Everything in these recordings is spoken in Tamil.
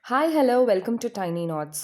Hi hello welcome to tiny knots.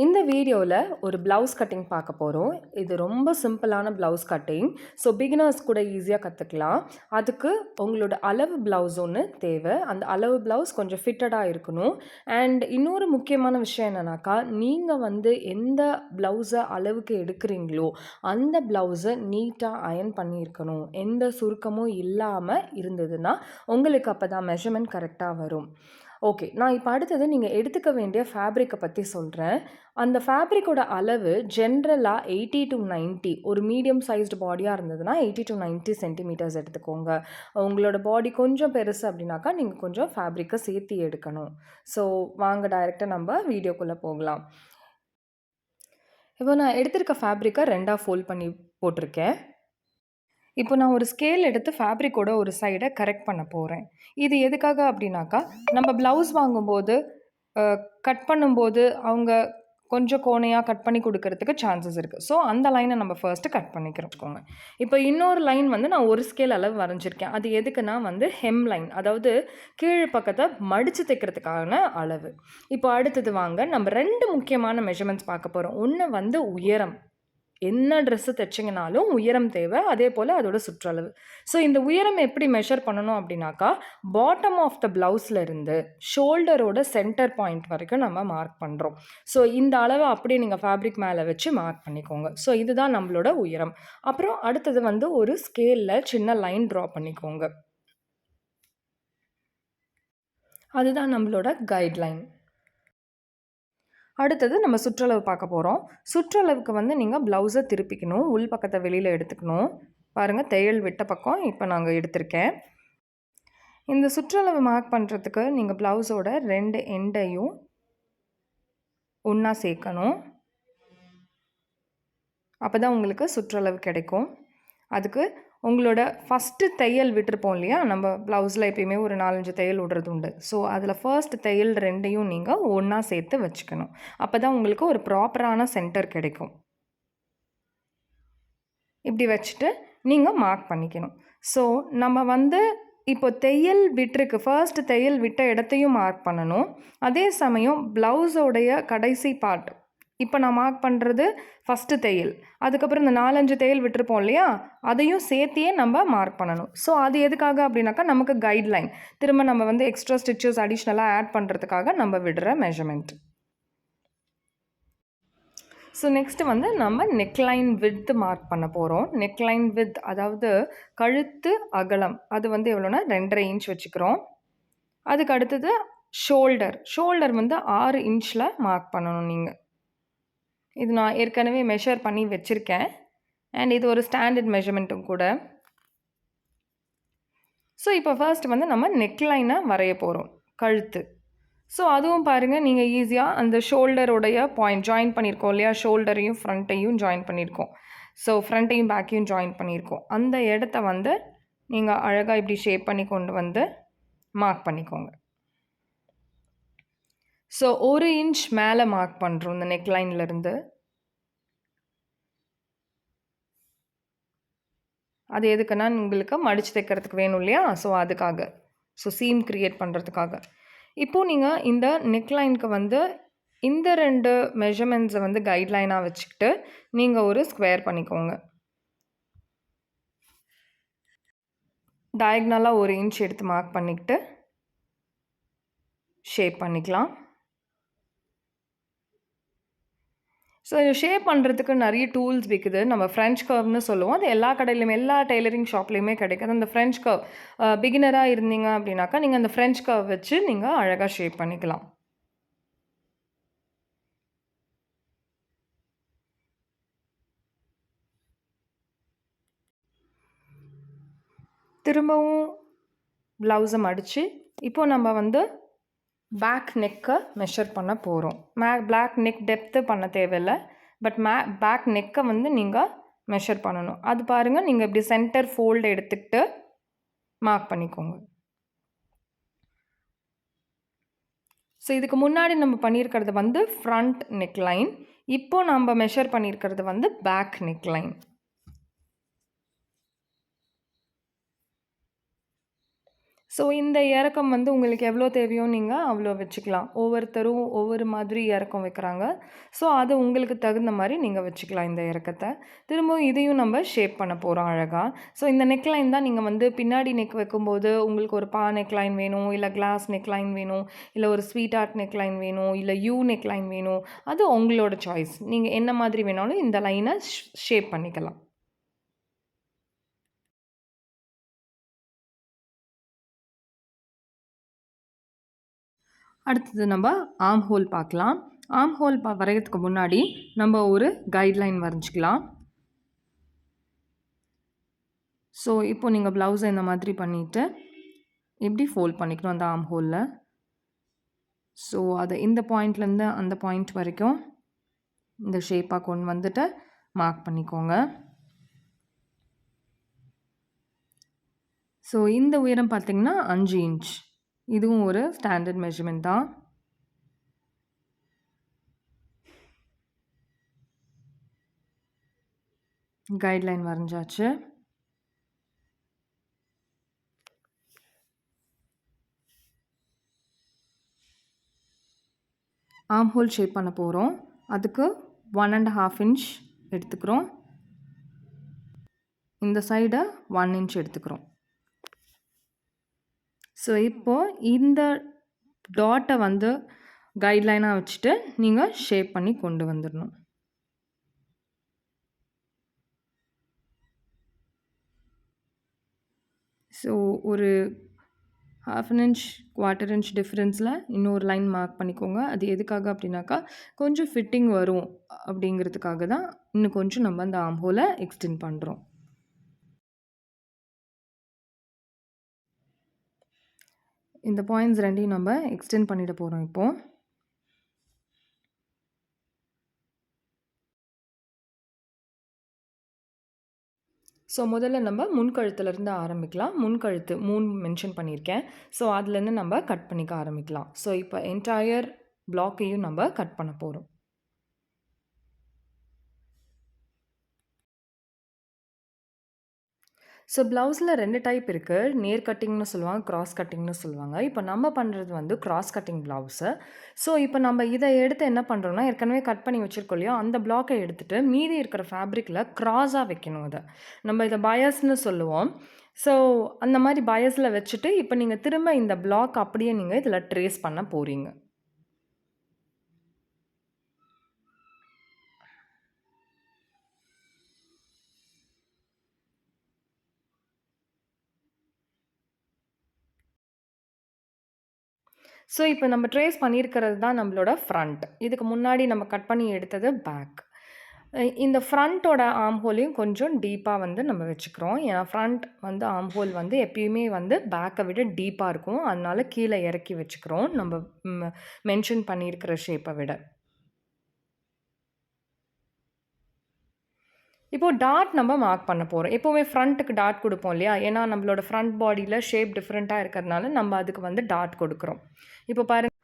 இந்த வீடியோவில் ஒரு ப்ளவுஸ் கட்டிங் பார்க்க போகிறோம். இது ரொம்ப சிம்பிளான ப்ளவுஸ் கட்டிங். ஸோ பிகினர்ஸ் கூட ஈஸியாக கற்றுக்கலாம். அதுக்கு உங்களோட அளவு ப்ளவுஸ் ஒன்று தேவை. அந்த அளவு ப்ளவுஸ் கொஞ்சம் ஃபிட்டடாக இருக்கணும். அண்ட் இன்னொரு முக்கியமான விஷயம் என்னன்னாக்கா, நீங்கள் எந்த ப்ளவுஸை அளவுக்கு எடுக்கிறீங்களோ அந்த ப்ளவுஸை நீட்டாக அயர்ன் பண்ணியிருக்கணும். எந்த சுருக்கமும் இல்லாமல் இருந்ததுன்னா உங்களுக்கு அப்போ தான் மெஷர்மெண்ட் கரெக்டாக வரும். ஓகே, நான் இப்போ அடுத்தது நீங்கள் எடுத்துக்க வேண்டிய ஃபேப்ரிக்கை பற்றி சொல்கிறேன். அந்த ஃபேப்ரிக்கோட அளவு ஜென்ரலாக 80 to 90, ஒரு மீடியம் சைஸ்டு பாடியாக இருந்ததுன்னா 80 to 90 சென்டிமீட்டர்ஸ் எடுத்துக்கோங்க. உங்களோட பாடி கொஞ்சம் பெருசு அப்படின்னாக்கா நீங்கள் கொஞ்சம் ஃபேப்ரிக்கை சேர்த்து எடுக்கணும். ஸோ வாங்க டைரெக்டாக நம்ம வீடியோக்குள்ளே போகலாம். இப்போ நான் எடுத்திருக்க ஃபேப்ரிக்கை ரெண்டாக ஃபோல்ட் பண்ணி போட்டிருக்கேன். இப்போ நான் ஒரு ஸ்கேல் எடுத்து ஃபேப்ரிக்கோட ஒரு சைடை கரெக்ட் பண்ண போகிறேன். இது எதுக்காக அப்படின்னாக்கா, நம்ம ப்ளவுஸ் வாங்கும்போது கட் பண்ணும்போது அவங்க கொஞ்சம் கோணையாக கட் பண்ணி கொடுக்கறதுக்கு சான்சஸ் இருக்குது. ஸோ அந்த லைனை நம்ம ஃபர்ஸ்ட்டு கட் பண்ணிக்கிறோம். இப்போ இன்னொரு லைன் நான் ஒரு ஸ்கேல் அளவு வரைஞ்சிருக்கேன். அது எதுக்குன்னா ஹெம் லைன், அதாவது கீழ் பக்கத்தை மடித்து தைக்கிறதுக்கான அளவு. இப்போ அடுத்தது வாங்க நம்ம 2 முக்கியமான மெஷர்மெண்ட்ஸ் பார்க்க போகிறோம். ஒன்று உயரம். என்ன ட்ரெஸ்ஸு தைச்சிங்கனாலும் உயரம் தேவை, அதே போல் அதோட சுற்றளவு. ஸோ இந்த உயரம் எப்படி மெஷர் பண்ணணும் அப்படின்னாக்கா, பாட்டம் ஆஃப் த ப்ளவுஸில் இருந்து ஷோல்டரோட சென்டர் பாயிண்ட் வரைக்கும் நம்ம மார்க் பண்ணுறோம். ஸோ இந்த அளவை அப்படியே நீங்கள் ஃபேப்ரிக் மேலே வச்சு மார்க் பண்ணிக்கோங்க. ஸோ இதுதான் நம்மளோட உயரம். அப்புறம் அடுத்தது ஒரு ஸ்கேலில் சின்ன லைன் ட்ரா பண்ணிக்கோங்க. அதுதான் நம்மளோட கைட்லைன். அடுத்தது நம்ம சுற்றளவு பார்க்க போகிறோம். சுற்றளவுக்கு நீங்கள் ப்ளவுஸை திருப்பிக்கணும். உள் பக்கத்தை வெளியில் எடுத்துக்கணும். பாருங்கள், தையல் விட்ட பக்கம் இப்போ நாங்கள் எடுத்திருக்கேன். இந்த சுற்றளவு மார்க் பண்ணுறதுக்கு நீங்கள் ப்ளவுஸோட 2 எண்டையும் ஒன்றா சேர்க்கணும். அப்போ தான் உங்களுக்கு சுற்றளவு கிடைக்கும். அதுக்கு உங்களோட ஃபஸ்ட்டு தையல் விட்டுருப்போம் இல்லையா, நம்ம ப்ளவுஸில் எப்பயுமே ஒரு 4-5 தையல் விடுறது உண்டு. ஸோ அதில் ஃபர்ஸ்ட் தையல் 2ஐயும் நீங்கள் ஒன்றா சேர்த்து வச்சுக்கணும். அப்போ தான் உங்களுக்கு ஒரு ப்ராப்பரான சென்டர் கிடைக்கும். இப்படி வச்சுட்டு நீங்கள் மார்க் பண்ணிக்கணும். ஸோ நம்ம இப்போ தையல் விட்டுருக்கு, ஃபர்ஸ்ட் தையல் விட்ட இடத்தையும் மார்க் பண்ணணும். அதே சமயம் ப்ளவுஸோடைய கடைசி பார்ட், இப்போ நான் மார்க் பண்ணுறது ஃபஸ்ட்டு தையல், அதுக்கப்புறம் இந்த 4-5 தையல் விட்டுருப்போம் இல்லையா, அதையும் சேர்த்தியே நம்ம மார்க் பண்ணணும். ஸோ அது எதுக்காக அப்படின்னாக்கா, நமக்கு கைட்லைன், திரும்ப நம்ம எக்ஸ்ட்ரா ஸ்டிச்சஸ் அடிஷ்னலாக ஆட் பண்ணுறதுக்காக நம்ம விடுற மெஷர்மெண்ட். ஸோ நெக்ஸ்ட்டு நம்ம நெக்லைன் வித் மார்க் பண்ண போகிறோம். நெக்லைன் வித், அதாவது கழுத்து அகலம், அது எவ்வளோன்னா 2.5 இன்ச் வச்சுக்கிறோம். அதுக்கு அடுத்தது ஷோல்டர் 6 இன்ச்சில் மார்க் பண்ணணும் நீங்கள். இது நான் ஏற்கனவே மெஷர் பண்ணி வச்சுருக்கேன். அண்ட் இது ஒரு ஸ்டாண்டர்ட் மெஷர்மெண்ட்டும் கூட. ஸோ இப்போ ஃபர்ஸ்ட் நம்ம நெக்லைனை வரைய போகிறோம், கழுத்து. ஸோ அதுவும் பாருங்கள், நீங்கள் ஈஸியாக அந்த ஷோல்டருடைய பாயிண்ட் ஜாயின் பண்ணியிருக்கோம் இல்லையா, ஷோல்டரையும் ஃப்ரண்ட்டையும் ஜாயின் பண்ணியிருக்கோம். ஸோ ஃப்ரண்ட்டையும் பேக்கையும் ஜாயின் பண்ணியிருக்கோம். அந்த இடத்த நீங்கள் அழகாக இப்படி ஷேப் பண்ணி கொண்டு மார்க் பண்ணிக்கோங்க. ஸோ 1 இன்ச் மேலே மார்க் பண்ணுறோம் இந்த நெக்லைன்லேருந்து. அது எதுக்குன்னா, உங்களுக்கு மடித்து தைக்கிறதுக்கு வேணும் இல்லையா, ஸோ அதுக்காக. ஸோ சீம் க்ரியேட் பண்ணுறதுக்காக. இப்போது நீங்கள் இந்த நெக்லைனுக்கு இந்த 2 மெஷர்மெண்ட்ஸை கைட்லைனாக வச்சுக்கிட்டு நீங்கள் ஒரு ஸ்கொயர் பண்ணிக்கோங்க. டயக்னலாக 1 இன்ச் எடுத்து மார்க் பண்ணிக்கிட்டு ஷேப் பண்ணிக்கலாம். ஸோ இதை ஷேப் பண்ணுறதுக்கு நிறைய டூல்ஸ் விற்குது. நம்ம ஃப்ரெஞ்ச் கர்வ்னு சொல்லுவோம். அது எல்லா கடையிலையுமே, எல்லா டெய்லரிங் ஷாப்லேயுமே கிடைக்குது. அந்த ஃப்ரெஞ்ச் கர்வ், பிகினராக இருந்தீங்க அப்படின்னாக்கா நீங்கள் அந்த ஃப்ரெஞ்ச் கர்வ் வச்சு நீங்கள் அழகாக ஷேப் பண்ணிக்கலாம். திரும்பவும் ப்ளவுஸை மடித்து இப்போது நம்ம பேக் நெக்கை மெஷர் பண்ண போகிறோம். பேக் நெக் டெப்த்து பண்ண தேவையில்லை, பட் பேக் நெக்கை நீங்கள் மெஷர் பண்ணணும். அது பாருங்கள், நீங்கள் இப்படி சென்டர் ஃபோல்டு எடுத்துக்கிட்டு மார்க் பண்ணிக்கோங்க. ஸோ இதுக்கு முன்னாடி நம்ம பண்ணியிருக்கிறது ஃப்ரண்ட் நெக்லைன். இப்போ நம்ம மெஷர் பண்ணியிருக்கிறது பேக் நெக்லைன். ஸோ இந்த இறக்கம் வந்து உங்களுக்கு எவ்வளோ தேவையோ நீங்கள் அவ்வளோ வச்சுக்கலாம். ஒவ்வொருத்தரும் ஒவ்வொரு மாதிரி இறக்கம் வைக்கிறாங்க. ஸோ அது உங்களுக்கு தகுந்த மாதிரி நீங்கள் வச்சுக்கலாம் இந்த இறக்கத்தை. திரும்பவும் இதையும் நம்ம ஷேப் பண்ண போகிறோம் அழகா. ஸோ இந்த நெக்லைன் தான் நீங்கள் வந்து பின்னாடி நெக் வைக்கும்போது உங்களுக்கு ஒரு நெக்லைன் வேணும், இல்லை கிளாஸ் நெக்லைன் வேணும், இல்லை ஒரு ஸ்வீட் ஆர்ட் நெக்லைன் வேணும், இல்லை நெக்லைன் வேணும். அது உங்களோட சாய்ஸ். நீங்கள் என்ன மாதிரி வேணாலும் இந்த லைனை ஷேப் பண்ணிக்கலாம். அடுத்தது நம்ம ஆர்ம் ஹோல் பார்க்கலாம். ஆர்ம் ஹோல் வரைகிறதுக்கு முன்னாடி நம்ம ஒரு கைட்லைன் வரைஞ்சிக்கலாம். ஸோ இப்போ நீங்கள் ப்ளவுஸை இந்த மாதிரி பண்ணிவிட்டு எப்படி ஃபோல்ட் பண்ணிக்கணும் அந்த ஆர்ம் ஹோலில். ஸோ அதை இந்த பாயிண்ட்லேருந்து அந்த பாயிண்ட் வரைக்கும் இந்த ஷேப்பாக கொண்டு வந்துட்டு மார்க் பண்ணிக்கோங்க. ஸோ இந்த உயரம் பார்த்திங்கன்னா 5 இன்ச். இதுவும் ஒரு ஸ்டாண்டர்ட் மெஷர்மெண்ட் தான். கைட்லைன் வரைஞ்சாச்சு. ஆர்ம் ஹோல் ஷேப் பண்ண போகிறோம். அதுக்கு 1.5 இன்ச் எடுத்துக்கிறோம். இந்த சைடை 1 இன்ச் எடுத்துக்கிறோம். ஸோ இப்போது இந்த டாட்டை வந்து கைட்லைனாக வச்சுட்டு நீங்கள் ஷேப் பண்ணி கொண்டு வந்துடணும். ஸோ ஒரு 1/2 இன்ச் 1/4 இன்ச் டிஃப்ரென்ஸில் இன்னொரு லைன் மார்க் பண்ணிக்கோங்க. அது எதுக்காக அப்படின்னாக்கா கொஞ்சம் ஃபிட்டிங் வரும் அப்படிங்கிறதுக்காக தான் இன்னும் கொஞ்சம் நம்ம அந்த ஆர்ம் ஹோலை எக்ஸ்டெண்ட் பண்ணுறோம். இந்த பாயிண்ட்ஸ் ரெண்டையும் நம்ம எக்ஸ்டெண்ட் பண்ணிட போகிறோம் இப்போது. ஸோ முதல்ல நம்ம முன்கழுத்துலேருந்து ஆரம்பிக்கலாம். முன்கழுத்து 3 மென்ஷன் பண்ணியிருக்கேன். ஸோ அதுலேருந்து நம்ம கட் பண்ணிக்க ஆரம்பிக்கலாம். ஸோ இப்போ என்டையர் பிளாக்கையும் நம்ம கட் பண்ண போகிறோம். ஸோ ப்ளவுஸில் 2 டைப் இருக்குது. நேர் கட்டிங்னு சொல்லுவாங்க, கிராஸ் கட்டிங்னு சொல்லுவாங்க. இப்போ நம்ம பண்ணுறது வந்து கிராஸ் கட்டிங் ப்ளவுஸு. ஸோ இப்போ நம்ம இதை எடுத்து என்ன பண்ணுறோம்னா, ஏற்கனவே கட் பண்ணி வச்சுருக்கோம் இல்லையா, அந்த பிளாக்கை எடுத்துகிட்டு மீதி இருக்கிற ஃபேப்ரிக்கில் க்ராஸாக வைக்கணும். அதை நம்ம இதை பயஸ்ன்னு சொல்லுவோம். ஸோ அந்த மாதிரி பயஸில் வச்சுட்டு இப்போ நீங்கள் திரும்ப இந்த பிளாக் அப்படியே நீங்கள் இதில் ட்ரேஸ் பண்ண போகிறீங்க. ஸோ இப்போ நம்ம ட்ரேஸ் பண்ணியிருக்கிறது தான் நம்மளோட ஃப்ரண்ட். இதுக்கு முன்னாடி நம்ம கட் பண்ணி எடுத்தது பேக். இந்த ஃப்ரண்ட்டோட ஆர்ம் ஹோலையும் கொஞ்சம் டீப்பாக வந்து நம்ம வச்சுக்கிறோம். ஏன்னா ஃப்ரண்ட் வந்து ஆர்ம் ஹோல் வந்து எப்பயுமே வந்து பேக்கை விட டீப்பாக இருக்கும். அதனால கீழே இறக்கி வச்சுக்கிறோம் நம்ம மென்ஷன் பண்ணியிருக்கிற ஷேப்பை விட. இப்போது டாட் நம்ம மார்க் பண்ண போகிறோம். எப்போவுமே ஃப்ரண்ட்டுக்கு டாட் கொடுப்போம் இல்லையா, ஏன்னா நம்மளோட ஃப்ரண்ட் பாடியில் ஷேப் டிஃப்ரெண்ட்டாக இருக்கிறதுனால நம்ம அதுக்கு வந்து டாட் கொடுக்குறோம். இப்போ பாருங்கள்,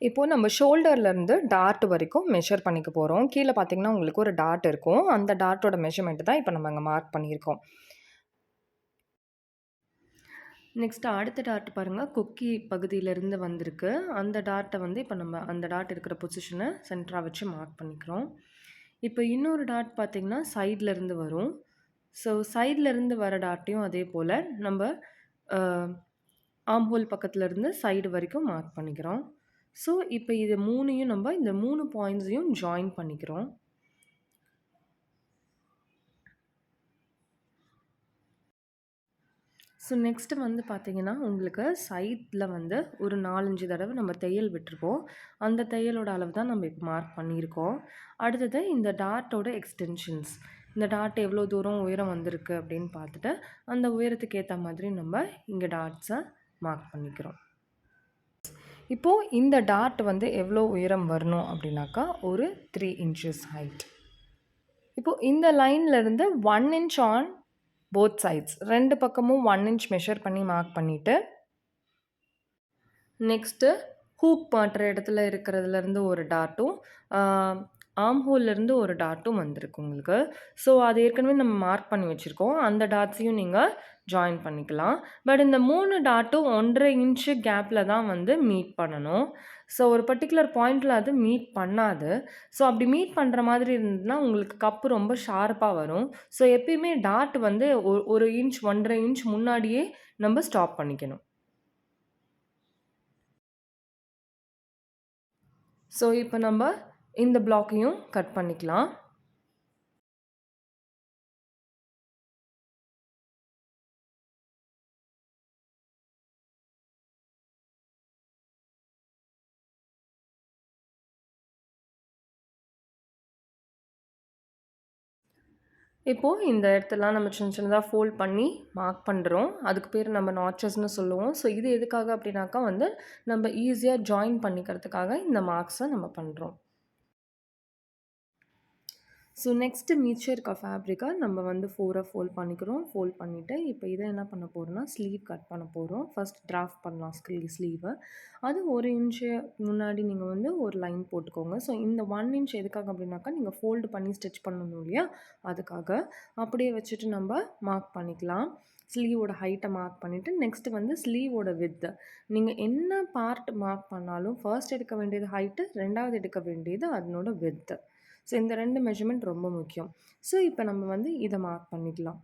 இப்போது நம்ம ஷோல்டர்லேருந்து டாட் வரைக்கும் மெஷர் பண்ணிக்க போகிறோம். கீழே பார்த்தீங்கன்னா உங்களுக்கு ஒரு டாட் இருக்கும். அந்த டாட்டோட மெஷர்மெண்ட் தான் இப்போ நம்ம அங்கே மார்க் பண்ணியிருக்கோம். நெக்ஸ்ட்டு அடுத்த டாட் பாருங்கள், கொக்கி பகுதியிலேருந்து வந்திருக்கு. அந்த டாட்டை வந்து இப்போ நம்ம அந்த டாட் இருக்கிற பொசிஷனை சென்டராக வச்சு மார்க் பண்ணிக்கிறோம். இப்போ இன்னொரு டாட் பார்த்திங்கன்னா சைட்லேருந்து வரும். ஸோ சைட்லேருந்து வர டாட்டையும் அதே போல் நம்ம ஆர்ம் ஹோல் பக்கத்துலேருந்து சைடு வரைக்கும் மார்க் பண்ணிக்கிறோம். ஸோ இப்போ இது 3யும் நம்ம இந்த 3 பாயிண்ட்ஸையும் ஜாயின் பண்ணிக்கிறோம். ஸோ நெக்ஸ்ட்டு வந்து பார்த்திங்கன்னா உங்களுக்கு சைடில் வந்து ஒரு 4-5 தடவை நம்ம தையல் விட்டுருப்போம். அந்த தையலோட அளவு தான் நம்ம இப்போ மார்க் பண்ணியிருக்கோம். அடுத்தது இந்த டாட்டோட எக்ஸ்டென்ஷன்ஸ். இந்த டாட் எவ்வளோ தூரம் உயரம் வந்திருக்கு அப்படின்னு பார்த்துட்டு அந்த உயரத்துக்கு ஏற்ற மாதிரி நம்ம இங்கே டாட்ஸை மார்க் பண்ணிக்கிறோம். இப்போது இந்த டாட் வந்து எவ்வளோ உயரம் வரணும் அப்படின்னாக்கா ஒரு 3 inches ஹைட். இப்போது இந்த லைன்லேருந்து 1 inch ஆன் போத் சைட்ஸ், 2 பக்கமும் 1 inch மெஷர் பண்ணி மார்க் பண்ணிவிட்டு நெக்ஸ்ட்டு ஹூக் மாட்டுற இடத்துல இருக்கிறதுலேருந்து ஒரு டாட்டும் ஆர்ம் ஹோல்லேருந்து ஒரு டாட்டும் வந்திருக்கு உங்களுக்கு. ஸோ அது ஏற்கனவே நம்ம மார்க் பண்ணி வச்சுருக்கோம். அந்த டாட்ஸையும் நீங்க ஜாயின் பண்ணிக்கலாம். பட் இந்த 3 டாட்டும் 1 1/2 இன்ச்சு கேப்ல தான் வந்து மீட் பண்ணணும். ஸோ ஒரு பர்ட்டிகுலர் பாயிண்ட்ல அது மீட் பண்ணாது. ஸோ அப்படி மீட் பண்ற மாதிரி இருந்ததுன்னா, உங்களுக்கு கப்பு ரொம்ப ஷார்ப்பா வரும். ஸோ எப்பயுமே டாட் வந்து 1 இன்ச் 1 1/2 இன்ச் முன்னாடியே நம்ம ஸ்டாப் பண்ணிக்கணும். ஸோ இப்ப நம்ப இந்த ப்ளாக்கையும் கட் பண்ணிக்கலாம். இப்போ இந்த இடத்தெல்லாம் நம்ம சின்ன சின்னதா ஃபோல்ட் பண்ணி மார்க் பண்றோம். அதுக்கு பேரு நம்ம நாட்சஸ்ன்னு சொல்லுவோம். ஸோ இது எதுக்காக அப்படின்னாக்கா வந்து, நம்ம ஈஸியா ஜாயின் பண்ணிக்கிறதுக்காக இந்த மார்க்ஸ நம்ம பண்றோம். ஸோ நெக்ஸ்ட்டு மிச்சம் இருக்க ஃபேப்ரிக்கை நம்ம வந்து 4ஆ ஃபோல்ட் பண்ணிக்கிறோம். ஃபோல்ட் பண்ணிவிட்டு இப்போ இதை என்ன பண்ண போகிறோம்னா ஸ்லீவ் கட் பண்ண போகிறோம். ஃபர்ஸ்ட் டிராஃப்ட் பண்ணலாம் ஸ்லீவை. அது 1 இன்ச்சு முன்னாடி நீங்கள் வந்து ஒரு லைன் போட்டுக்கோங்க. ஸோ இந்த 1 இன்ச் எதுக்காக அப்படின்னாக்கா நீங்கள் ஃபோல்டு பண்ணி ஸ்டிச் பண்ணணும் இல்லையா, அதுக்காக. அப்படியே வச்சுட்டு நம்ம மார்க் பண்ணிக்கலாம். ஸ்லீவோட ஹைட்டை மார்க் பண்ணிவிட்டு நெக்ஸ்ட்டு வந்து ஸ்லீவோட வித்து. நீங்கள் என்ன பார்ட் மார்க் பண்ணாலும் ஃபர்ஸ்ட் எடுக்க வேண்டியது ஹைட்டு, 2வது எடுக்க வேண்டியது அதனோட வித்து. ஸோ இந்த 2 மெஷர்மெண்ட் ரொம்ப முக்கியம். ஸோ இப்போ நம்ம வந்து இதை மார்க் பண்ணிக்கலாம்.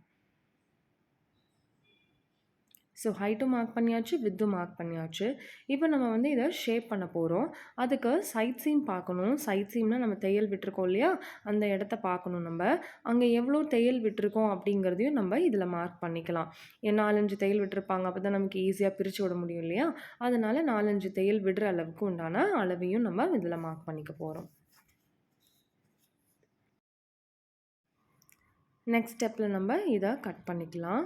ஸோ ஹைட்டும் மார்க் பண்ணியாச்சு, வித்தும் மார்க் பண்ணியாச்சு. இப்போ நம்ம வந்து இதை ஷேப் பண்ண போகிறோம். அதுக்கு சைட் சீம் பார்க்கணும். சைட் சீம்னா நம்ம தையல் விட்டுருக்கோம் இல்லையா, அந்த இடத்த பார்க்கணும் நம்ம. அங்கே எவ்வளோ தையல் விட்டுருக்கோம் அப்படிங்கிறதையும் நம்ம இதில் மார்க் பண்ணிக்கலாம். 4, 5 தையல் விட்டுருப்பாங்க. அப்போ தான் நமக்கு ஈஸியாக பிரித்து விட முடியும் இல்லையா, அதனால் 4, 5 தையல் விடுற அளவுக்கு உண்டான அளவையும் நம்ம இதில் மார்க் பண்ணிக்க போகிறோம். நெக்ஸ்ட் ஸ்டெப்பில் நம்ம இதை கட் பண்ணிக்கலாம்.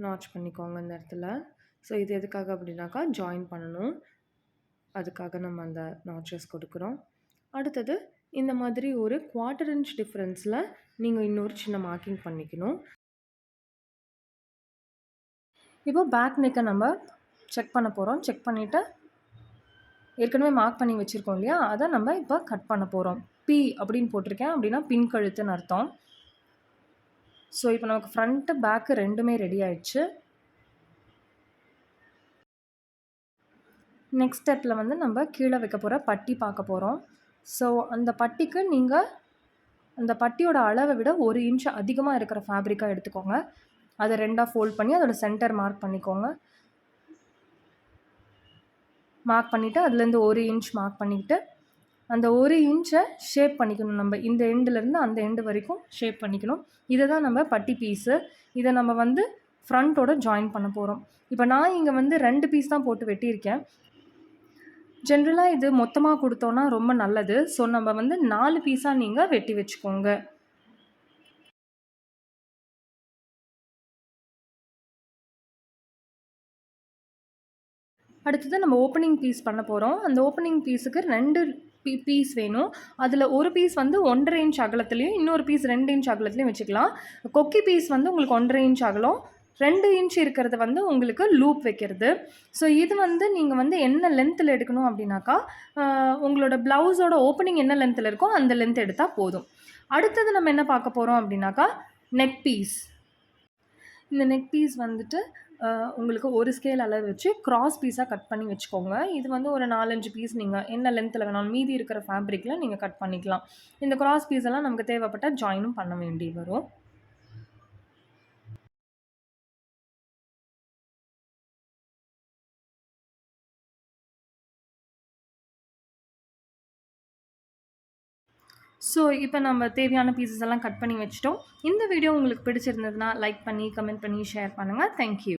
நாட்ச் பண்ணிக்கோங்க இந்த இடத்துல. ஸோ இது எதுக்காக அப்படின்னாக்கா ஜாயின் பண்ணணும். அதுக்காக நம்ம அந்த நாட்சஸ் கொடுக்குறோம். அடுத்தது இந்த மாதிரி ஒரு 1/4 இன்ச் டிஃப்ரென்ஸில் நீங்கள் இன்னொரு சின்ன மார்க்கிங் பண்ணிக்கணும். இப்போ பேக் நெக்கை நம்ம செக் பண்ண போகிறோம். செக் பண்ணிவிட்டு ஏற்கனவே மார்க் பண்ணி வச்சுருக்கோம் இல்லையா, அதை நம்ம இப்போ கட் பண்ண போகிறோம். பி அப்படின்னு போட்டிருக்கேன், அப்படின்னா பின் கழுத்துன்னு அர்த்தம். ஸோ இப்போ நமக்கு ஃப்ரண்ட்டு பேக்கு 2மே ரெடி ஆயிடுச்சு. நெக்ஸ்ட் ஸ்டெப்பில் வந்து நம்ம கீழே வைக்க போகிற பட்டி பார்க்க போகிறோம். ஸோ அந்த பட்டிக்கு நீங்கள் அந்த பட்டியோட அளவை விட 1 இன்ச் அதிகமாக இருக்கிற ஃபேப்ரிக்காக எடுத்துக்கோங்க. அதை 2ஆக ஃபோல்ட் பண்ணி அதோட சென்டர் மார்க் பண்ணிக்கோங்க. மார்க் பண்ணிவிட்டு அதுலேருந்து 1 இன்ச் மார்க் பண்ணிக்கிட்டு அந்த 1 இன்ச்சை ஷேப் பண்ணிக்கணும். நம்ம இந்த எண்டுலேருந்து அந்த எண்டு வரைக்கும் ஷேப் பண்ணிக்கணும். இதை தான் நம்ம பட்டி பீஸு. இதை நம்ம வந்து ஃப்ரண்ட்டோட ஜாயின் பண்ண போகிறோம். இப்போ நான் இங்கே வந்து 2 பீஸ் தான் போட்டு வெட்டியிருக்கேன். ஜென்ரலாக இது மொத்தமாக கொடுத்தோன்னா ரொம்ப நல்லது. ஸோ நம்ம வந்து 4 பீஸாக நீங்கள் வெட்டி வச்சுக்கோங்க. அடுத்தது நம்ம ஓப்பனிங் பீஸ் பண்ண போகிறோம். அந்த ஓப்பனிங் பீஸுக்கு 2 பீஸ் வேணும். அதில் ஒரு பீஸ் வந்து 1 1/2 இன்ச் அகலத்துலேயும், இன்னொரு பீஸ் 2 இன்ச் அகலத்துலேயும் வச்சுக்கலாம். கொக்கி பீஸ் வந்து உங்களுக்கு 1 1/2 இன்ச் அகலம், 2 இன்ச் இருக்கிறது வந்து உங்களுக்கு லூப் வைக்கிறது. ஸோ இது வந்து நீங்கள் வந்து என்ன லென்த்தில் எடுக்கணும் அப்படின்னாக்கா, உங்களோட ப்ளவுஸோட ஓப்பனிங் என்ன லென்த்தில் இருக்கோ அந்த லென்த் எடுத்தால் போதும். அடுத்தது நம்ம என்ன பார்க்க போகிறோம் அப்படின்னாக்கா, நெக் பீஸ். இந்த நெக் பீஸ் வந்துட்டு உங்களுக்கு ஒரு ஸ்கேல் அளவு வச்சு கிராஸ் பீஸாக கட் பண்ணி வச்சுக்கோங்க. இது வந்து ஒரு 4, 5 பீஸ் நீங்கள் என்ன லென்த்தில் வேணாலும் மீதி இருக்கிற ஃபேப்ரிக்கில் நீங்கள் கட் பண்ணிக்கலாம். இந்த கிராஸ் பீஸ் எல்லாம் நமக்கு தேவைப்பட்டால் ஜாயினும் பண்ண வேண்டி வரும். ஸோ இப்போ நம்ம தேவையான பீசஸ் எல்லாம் கட் பண்ணி வச்சுட்டோம். இந்த வீடியோ உங்களுக்கு பிடிச்சிருந்ததுன்னா லைக் பண்ணி, கமெண்ட் பண்ணி, ஷேர் பண்ணுங்கள். தேங்க்யூ.